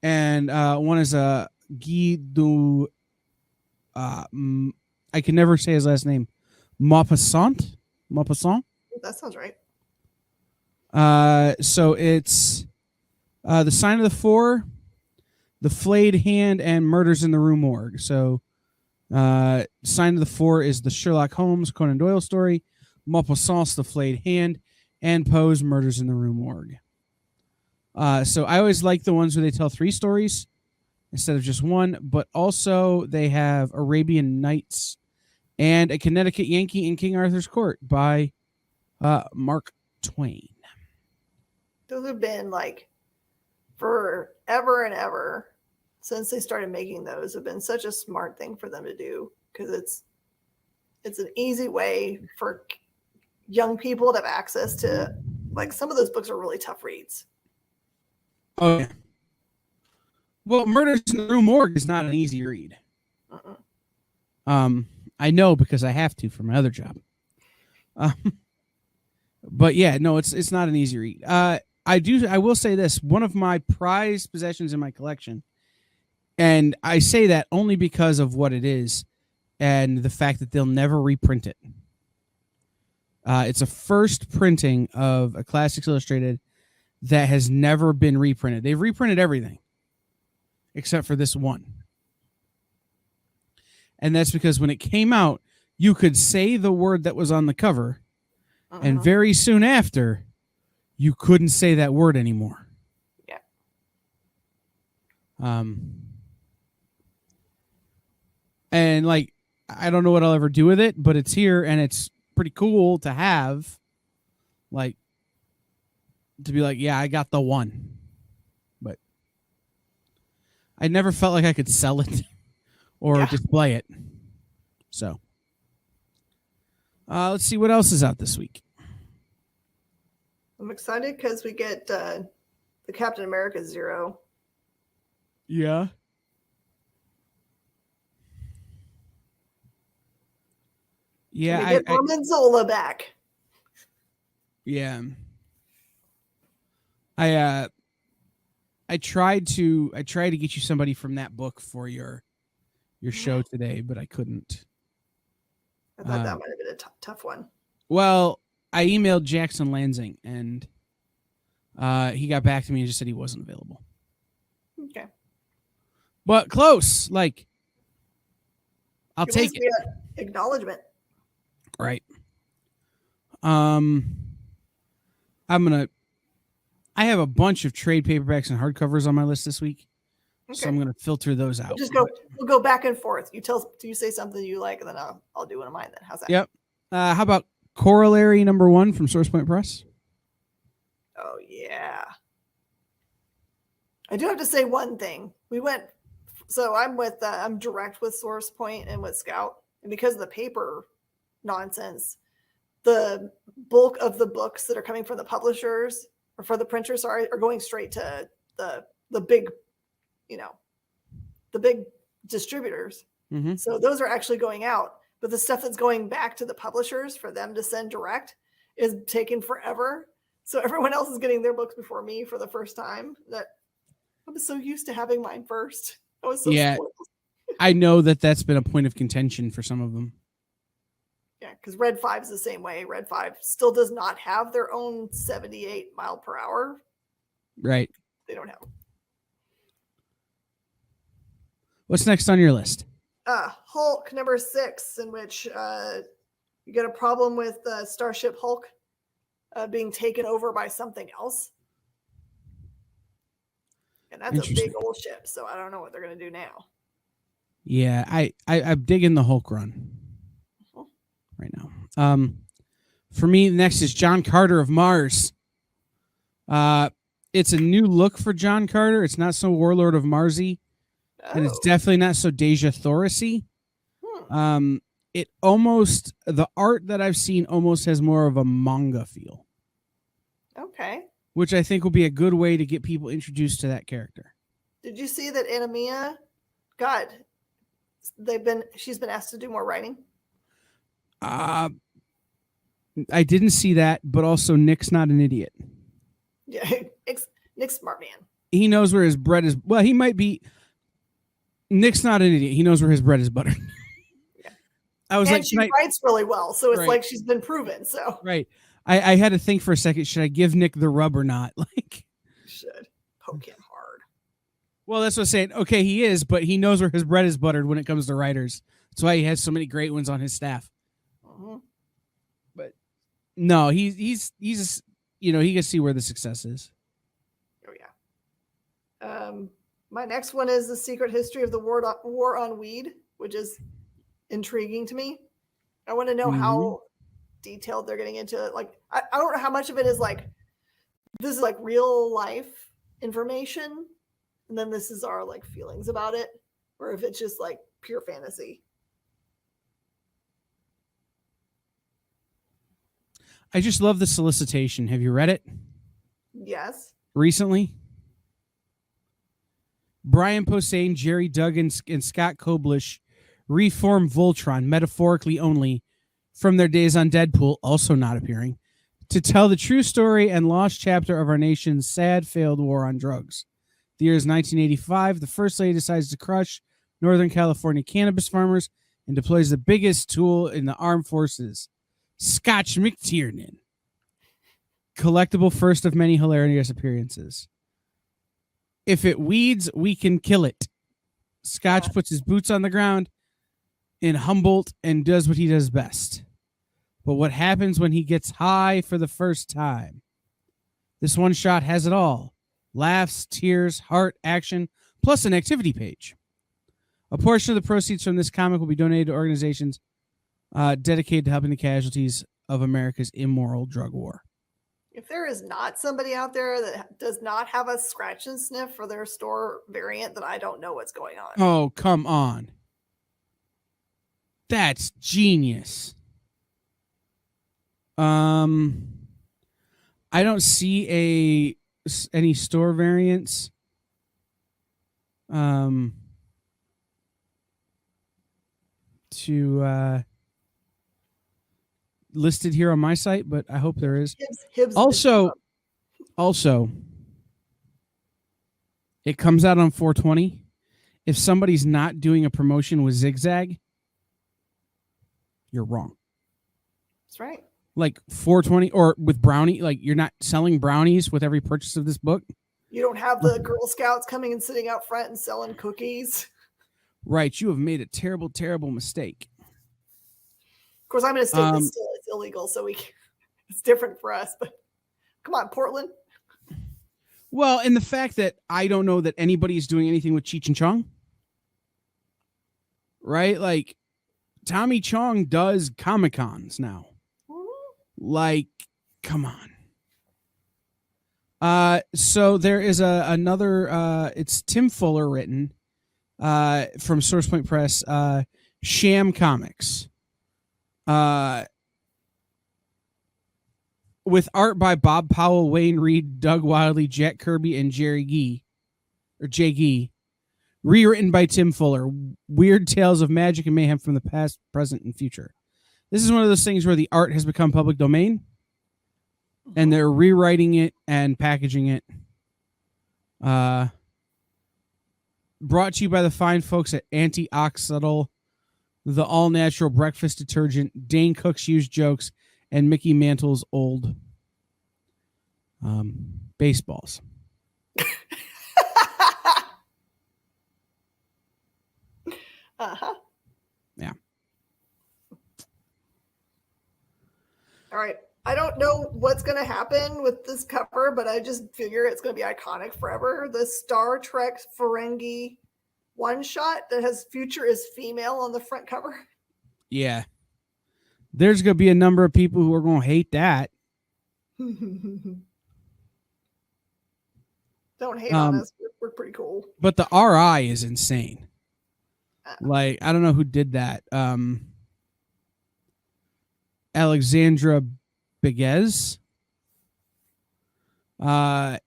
S3: and one is Guy du. I can never say his last name. Maupassant.
S2: That sounds right.
S3: So it's The Sign of the Four, The Flayed Hand, and Murders in the Rue Morgue. So Sign of the Four is the Sherlock Holmes Conan Doyle story, Maupassant's The Flayed Hand, and Poe's Murders in the Rue Morgue. So I always like the ones where they tell 3 stories instead of just one, but also they have Arabian Nights and A Connecticut Yankee in King Arthur's Court by Mark Twain.
S2: Those have been like forever and ever since they started making those, have been such a smart thing for them to do, because it's an easy way for young people to have access to, like, some of those books are really tough reads.
S3: Oh, yeah. Well, Murders in the Rue Morgue is not an easy read. I know because I have to for my other job. But yeah, no, it's not an easy read. I will say this, one of my prized possessions in my collection, and I say that only because of what it is and the fact that they'll never reprint it. It's a first printing of a Classics Illustrated that has never been reprinted. They've reprinted everything except for this one. And that's because when it came out, you could say the word that was on the cover, and very soon after, you couldn't say that word anymore.
S2: Yeah.
S3: And like, I don't know what I'll ever do with it, but it's here and it's pretty cool to have, like, to be like, yeah, I got the one. But I never felt like I could sell it or display it. So let's see what else is out this week.
S2: I'm excited because we get the Captain America Zero.
S3: Yeah. Yeah,
S2: we get Norman Zola back.
S3: Yeah. I tried to get you somebody from that book for your show today, but I couldn't.
S2: I thought that might have been a tough one.
S3: Well, I emailed Jackson Lansing, and he got back to me and just said he wasn't available.
S2: Okay.
S3: But close. Like, I'll take it.
S2: Acknowledgement.
S3: Right. I have a bunch of trade paperbacks and hardcovers on my list this week. Okay. So I'm going to filter those out.
S2: We'll go back and forth. You say something you like, and then I'll do one of mine then. How's that?
S3: Yep. How about Corollary #1 from Source Point Press?
S2: Oh, yeah. I do have to say one thing. I'm direct with Source Point and with Scout. And because of the paper nonsense, the bulk of the books that are coming from the publishers or for the printers are going straight to the big, the big distributors.
S3: Mm-hmm.
S2: So those are actually going out. But the stuff that's going back to the publishers for them to send direct is taking forever. So everyone else is getting their books before me for the first time. That I was so used to having mine first. I was so
S3: Yeah.
S2: spoiled.
S3: I know that that's been a point of contention for some of them.
S2: Yeah, because Red 5 is the same way. Red 5 still does not have their own 78 mile per hour.
S3: Right.
S2: They don't have.
S3: What's next on your list?
S2: Hulk number 6, in which you get a problem with Starship Hulk being taken over by something else. And that's a big old ship, so I don't know what they're going to do now.
S3: Yeah, I'm digging the Hulk run right now. For me, next is John Carter of Mars. It's a new look for John Carter. It's not so Warlord of Marsy, and it's definitely not so Deja Thorisy. It almost, the art that I've seen almost has more of a manga feel.
S2: Okay.
S3: Which I think will be a good way to get people introduced to that character.
S2: Did you see that Anamia she's been asked to do more writing?
S3: I didn't see that, but also Nick's not an idiot.
S2: Yeah, Nick's smart man.
S3: He knows where his bread is. Well, he might be. Nick's not an idiot. He knows where his bread is buttered.
S2: Yeah.
S3: I was
S2: and
S3: like,
S2: she writes really well, so it's like she's been proven. So
S3: right. I had to think for a second. Should I give Nick the rub or not? Like,
S2: you should poke him hard.
S3: Well, that's what I'm saying. Okay, he is, but he knows where his bread is buttered when it comes to writers. That's why he has so many great ones on his staff. But no, he's he can see where the success is.
S2: Oh yeah. My next one is The Secret History of the War on Weed, which is intriguing to me. I want to know how detailed they're getting into it. Like, I don't know how much of it is like, this is like real life information, and then this is our like feelings about it, or if it's just like pure fantasy.
S3: I just love the solicitation. Have you read it?
S2: Yes.
S3: Recently? Brian Posehn, Jerry Duggan, and Scott Koblish reform Voltron, metaphorically only, from their days on Deadpool, also not appearing, to tell the true story and lost chapter of our nation's sad, failed war on drugs. The year is 1985. The First Lady decides to crush Northern California cannabis farmers and deploys the biggest tool in the armed forces, Scotch McTiernan. Collectible first of many hilarious appearances. If it weeds, we can kill it. Scotch puts his boots on the ground in Humboldt and does what he does best. But what happens when he gets high for the first time? This one shot has it all. Laughs, tears, heart, action, plus an activity page. A portion of the proceeds from this comic will be donated to organizations dedicated to helping the casualties of America's immoral drug war.
S2: If there is not somebody out there that does not have a scratch and sniff for their store variant, then I don't know what's going on.
S3: Oh, come on. That's genius. I don't see any store variants. To listed here on my site, but I hope there is.
S2: Hibbs
S3: also, it comes out on 420. If somebody's not doing a promotion with Zigzag, you're wrong.
S2: That's right.
S3: Like 420 or with brownie, like you're not selling brownies with every purchase of this book.
S2: You don't have the Girl Scouts coming and sitting out front and selling cookies.
S3: Right. You have made a terrible, terrible mistake.
S2: Of course, I'm in a state that still is illegal, so it's different for us. But come on, Portland.
S3: Well, and the fact that I don't know that anybody is doing anything with Cheech and Chong. Right? Like, Tommy Chong does Comic-Cons now. Like, come on. So there is another, it's Tim Fuller written from Source Point Press, Sham Comics. With art by Bob Powell, Wayne Reed, Doug Wildey, Jack Kirby, and Jay Gee. Rewritten by Tim Fuller. Weird tales of magic and mayhem from the past, present, and future. This is one of those things where the art has become public domain. and they're rewriting it and packaging it. Brought to you by the fine folks at Antioxidal, the all-natural breakfast detergent, Dane Cook's used jokes, and Mickey Mantle's old baseballs.
S2: Uh-huh.
S3: Yeah.
S2: All right. I don't know what's going to happen with this cover, but I just figure it's going to be iconic forever. The Star Trek Ferengi one-shot that has Future is female on the front cover.
S3: Yeah. There's going to be a number of people who are going to hate that.
S2: Don't hate on us. We're pretty cool.
S3: But the RI is insane. Like, I don't know who did that. Alexandra Beguez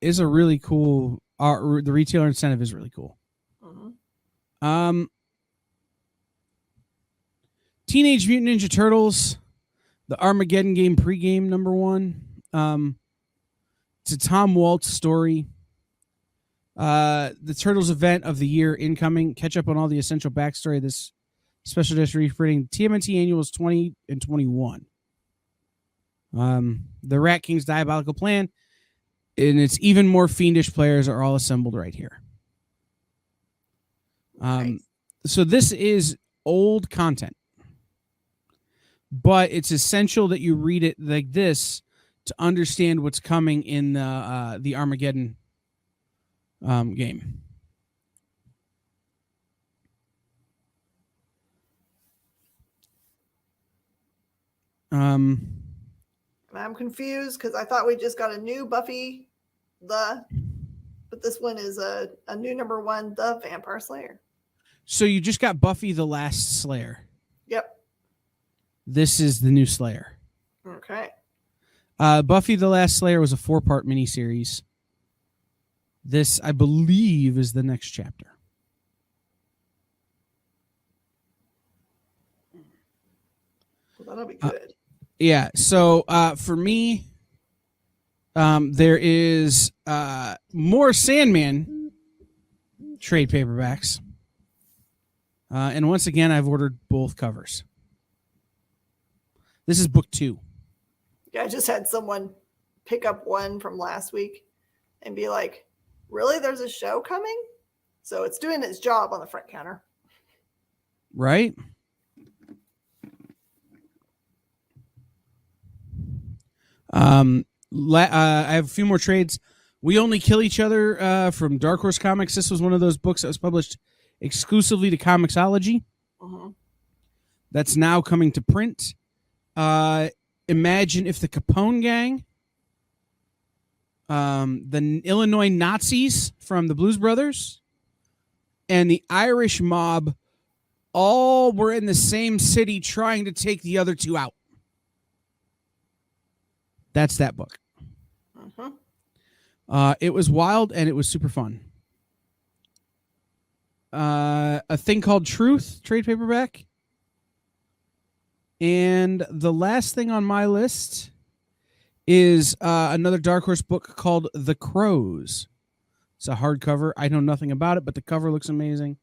S3: is a really cool art. The retailer incentive is really cool.
S2: Mm-hmm.
S3: Teenage Mutant Ninja Turtles, the Armageddon game pregame #1. It's a Tom Waltz story. The Turtles event of the year incoming. Catch up on all the essential backstory of this special edition reprinting. TMNT Annuals 20 and 21. The Rat King's diabolical plan, and its even more fiendish players are all assembled right here.
S2: Nice.
S3: So this is old content, but it's essential that you read it like this to understand what's coming in the Armageddon game.
S2: I'm confused because I thought we just got a new Buffy but this one is a new #1, The Vampire Slayer.
S3: So you just got Buffy the Last Slayer.
S2: Yep.
S3: This is the new Slayer.
S2: Okay.
S3: Buffy the Last Slayer was a 4-part miniseries. This, I believe, is the next chapter.
S2: Well, that'll be good.
S3: Yeah. So for me, there is more Sandman trade paperbacks. And once again, I've ordered both covers. This is book 2.
S2: Yeah, I just had someone pick up one from last week and be like, really? There's a show coming? So it's doing its job on the front counter.
S3: Right? I have a few more trades. We Only Kill Each Other from Dark Horse Comics. This was one of those books that was published exclusively to Comixology.
S2: Uh-huh.
S3: That's now coming to print. Imagine if the Capone gang, the Illinois Nazis from the Blues Brothers, and the Irish mob all were in the same city trying to take the other two out. That's that book.
S2: Uh-huh.
S3: It was wild and it was super fun. A Thing Called Truth trade paperback. And the last thing on my list is another Dark Horse book called The Crows. It's a hardcover. I know nothing about it, but the cover looks amazing.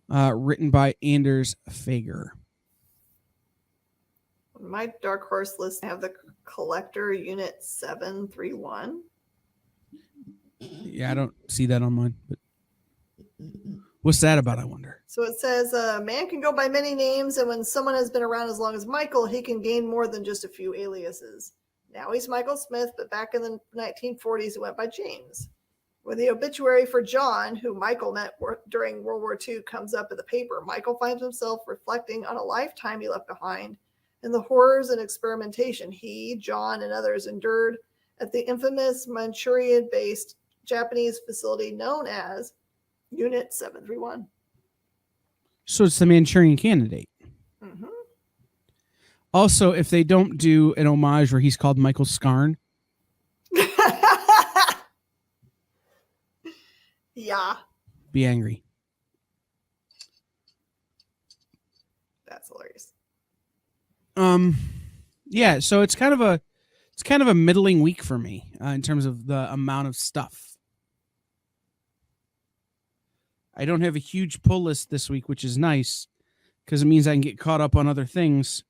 S3: Written by Anders Fager.
S2: My Dark Horse list, I have the Collector Unit 731.
S3: Yeah, I don't see that on mine. But what's that about, I wonder?
S2: So it says, a man can go by many names, and when someone has been around as long as Michael, he can gain more than just a few aliases. Now he's Michael Smith, but back in the 1940s, he went by James. When the obituary for John, who Michael met during World War II, comes up in the paper, Michael finds himself reflecting on a lifetime he left behind and the horrors and experimentation he, John, and others endured at the infamous Manchurian-based Japanese facility known as Unit 731.
S3: So it's the Manchurian Candidate.
S2: Mm-hmm.
S3: Also, if they don't do an homage where he's called Michael Scarn.
S2: Yeah.
S3: Be angry.
S2: That's hilarious.
S3: Yeah, so it's kind of a It's kind of a middling week for me in terms of the amount of stuff. I don't have a huge pull list this week, which is nice because it means I can get caught up on other things,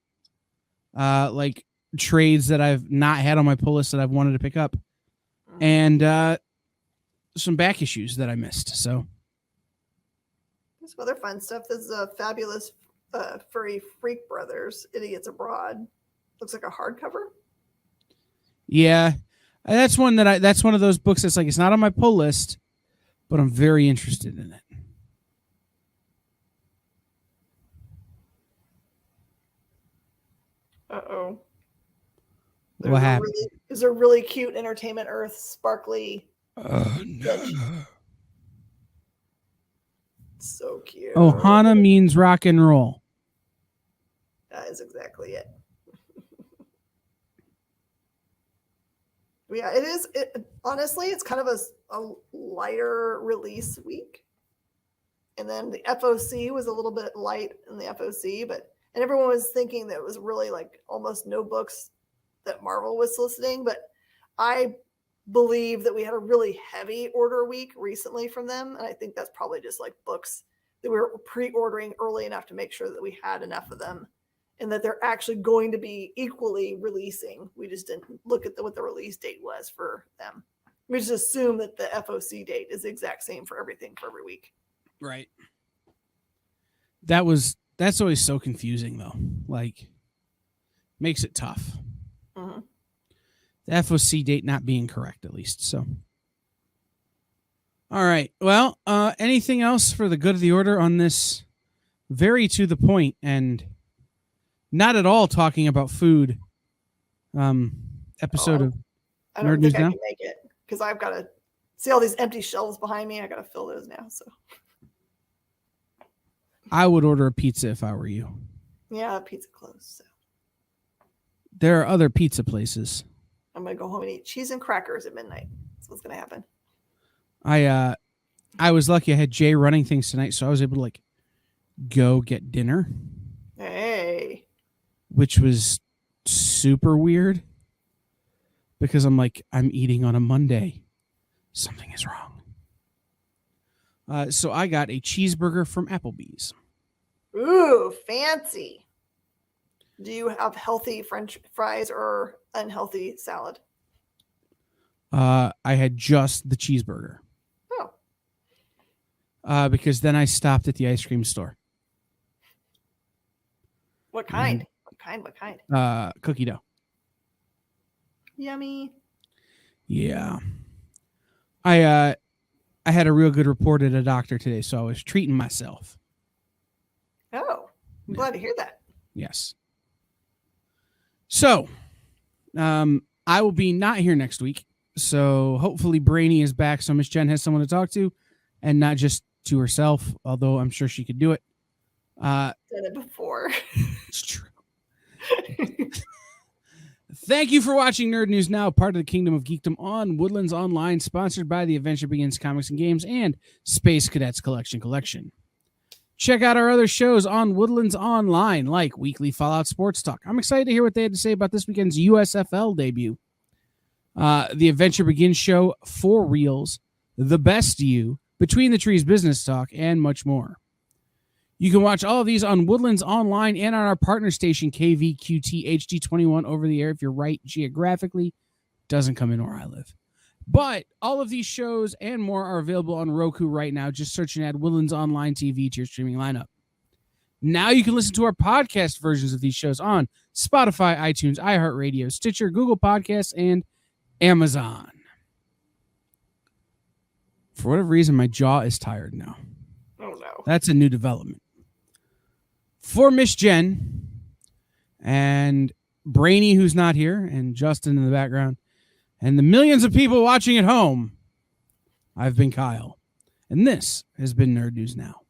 S3: like trades that I've not had on my pull list that I've wanted to pick up, and some back issues that I missed. So
S2: There's some other fun stuff. This is a Fabulous Furry Freak Brothers, Idiots Abroad. Looks like a hardcover.
S3: yeah, that's one of those books that's like, it's not on my pull list, but I'm very interested in it.
S2: Uh-oh.
S3: What happened?
S2: There's a really cute Entertainment Earth sparkly.
S3: No.
S2: So cute.
S3: Ohana means rock and roll.
S2: That is exactly it. Yeah, it is. Honestly, it's kind of a lighter release week. And then the FOC was a little bit light in the FOC, and everyone was thinking that it was really like almost no books that Marvel was soliciting. But I believe that we had a really heavy order week recently from them. And I think that's probably just like books that we were pre-ordering early enough to make sure that we had enough of them and that they're actually going to be equally releasing. We just didn't look at what the release date was for them. We just assume that the FOC date is the exact same for everything for every week.
S3: Right. That's always so confusing though. Like, makes it tough.
S2: Mm-hmm.
S3: The FOC date not being correct, at least. So, all right. Well, anything else for the good of the order on this very to the point and not at all talking about food episode of
S2: I don't
S3: Nerd
S2: think
S3: News
S2: I
S3: Now?
S2: can make it because I've got to see all these empty shelves behind me. I got to fill those now. So
S3: I would order a pizza if I were you.
S2: yeah, pizza closed. So
S3: There are other pizza places.
S2: I'm gonna go home and eat cheese and crackers at midnight. That's what's gonna happen.
S3: I was lucky I had Jay running things tonight, so I was able to like go get dinner,
S2: Hey,
S3: which was super weird because I'm eating on a Monday. Something is wrong. So I got a cheeseburger from Applebee's.
S2: ooh, fancy. Do you have healthy French fries or unhealthy salad?
S3: I had just the cheeseburger.
S2: Oh,
S3: Because then I stopped at the ice cream store.
S2: what kind? What kind?
S3: Cookie dough.
S2: Yummy.
S3: Yeah. I had a real good report at a doctor today, so I was treating myself.
S2: Oh, I'm glad to hear that.
S3: Yes. So, I will be not here next week. So hopefully Brainy is back, so Miss Jen has someone to talk to, and not just to herself. Although I'm sure she could do it.
S2: Done it before.
S3: It's true. Thank you for watching Nerd News Now, part of the Kingdom of Geekdom on Woodlands Online, sponsored by the Adventure Begins Comics and Games and Space Cadets Collection. Check out our other shows on Woodlands Online, like Weekly Fallout Sports Talk. I'm excited to hear what they had to say about this weekend's USFL debut. The Adventure Begins show, For Reels, The Best You, Between the Trees Business Talk, and much more. You can watch all of these on Woodlands Online and on our partner station, KVQT HD21 over the air if you're right geographically. Doesn't come in where I live. But all of these shows and more are available on Roku right now. Just search and add Woodlands Online TV to your streaming lineup. Now you can listen to our podcast versions of these shows on Spotify, iTunes, iHeartRadio, Stitcher, Google Podcasts, and Amazon. For whatever reason, my jaw is tired now.
S2: Oh, no.
S3: That's a new development. For Miss Jen and Brainy, who's not here, and Justin in the background, and the millions of people watching at home, I've been Kyle, and this has been Nerd News Now.